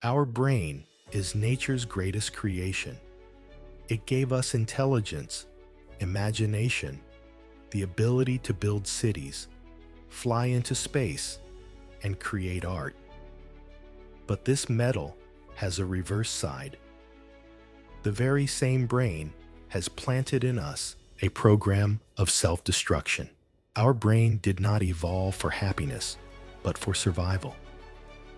Our brain is nature's greatest creation. It gave us intelligence, imagination, the ability to build cities, fly into space, and create art. But this medal has a reverse side. The very same brain has planted in us a program of self-destruction. Our brain did not evolve for happiness, but for survival.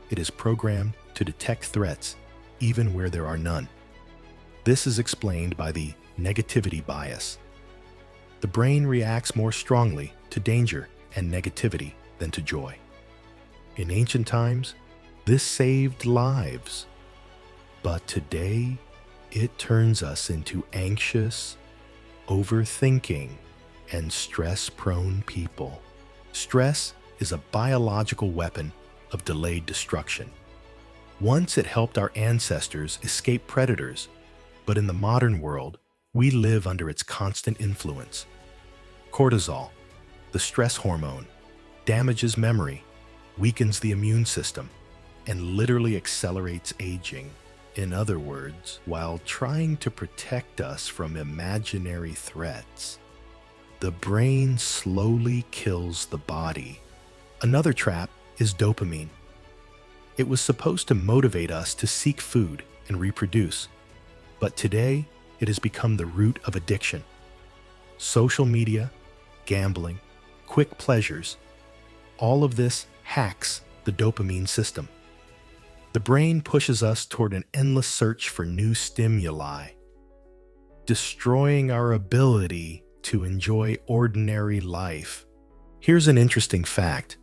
It is programmed to detect threats even where there are none. This is explained by the negativity bias. The brain reacts more strongly to danger and negativity than to joy. In ancient times, this saved lives. But today, it turns us into anxious, overthinking, and stress-prone people. Stress is a biological weapon of delayed destruction. Once it helped our ancestors escape predators, but in the modern world, we live under its constant influence. Cortisol, the stress hormone, damages memory, weakens the immune system, and literally accelerates aging. In other words, while trying to protect us from imaginary threats, the brain slowly kills the body. Another trap is dopamine. It was supposed to motivate us to seek food and reproduce, but today it has become the root of addiction. Social media, gambling, quick pleasures, all of this hacks the dopamine system. The brain pushes us toward an endless search for new stimuli, destroying our ability to enjoy ordinary life. Here's an interesting fact.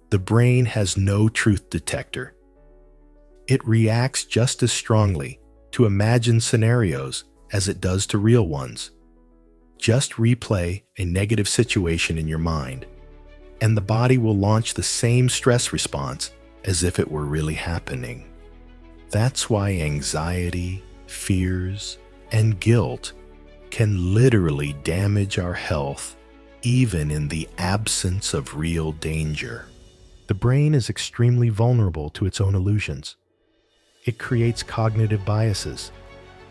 The brain has no truth detector. It reacts just as strongly to imagined scenarios as it does to real ones. Just replay a negative situation in your mind, and the body will launch the same stress response as if it were really happening. That's why anxiety, fears, and guilt can literally damage our health, even in the absence of real danger. The brain is extremely vulnerable to its own illusions. It creates cognitive biases,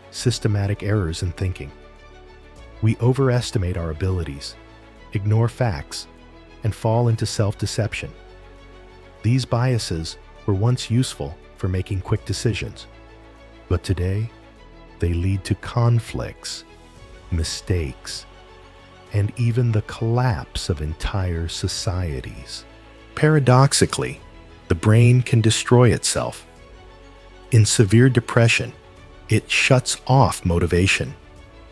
systematic errors in thinking. We overestimate our abilities, ignore facts, and fall into self-deception. These biases were once useful for making quick decisions, but today they lead to conflicts, mistakes, and even the collapse of entire societies. Paradoxically, the brain can destroy itself. In severe depression, it shuts off motivation,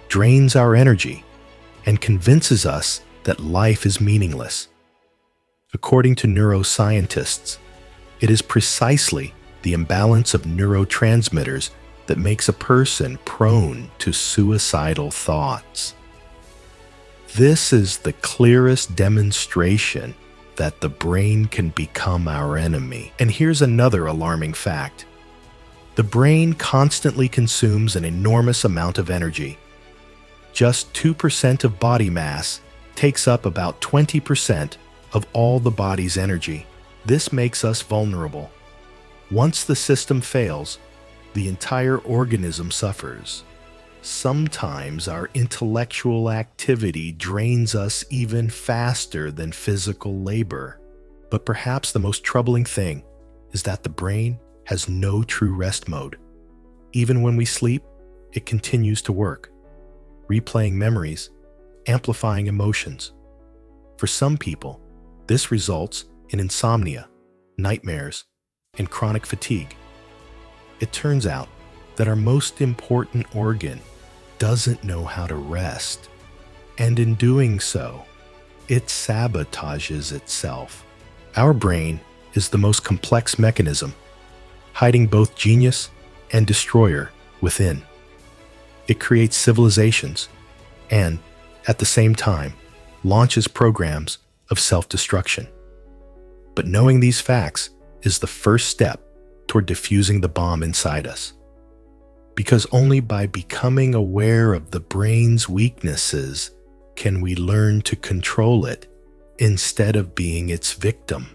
drains our energy, and convinces us that life is meaningless. According to neuroscientists, it is precisely the imbalance of neurotransmitters that makes a person prone to suicidal thoughts. This is the clearest demonstration that the brain can become our enemy. And here's another alarming fact. The brain constantly consumes an enormous amount of energy. Just 2% of body mass takes up about 20% of all the body's energy. This makes us vulnerable. Once the system fails, the entire organism suffers. Sometimes our intellectual activity drains us even faster than physical labor. But perhaps the most troubling thing is that the brain has no true rest mode. Even when we sleep, it continues to work, replaying memories, amplifying emotions. For some people, this results in insomnia, nightmares, and chronic fatigue. It turns out that our most important organ doesn't know how to rest, and in doing so, it sabotages itself. Our brain is the most complex mechanism, hiding both genius and destroyer within. It creates civilizations and, at the same time, launches programs of self-destruction. But knowing these facts is the first step toward diffusing the bomb inside us. Because only by becoming aware of the brain's weaknesses can we learn to control it instead of being its victim.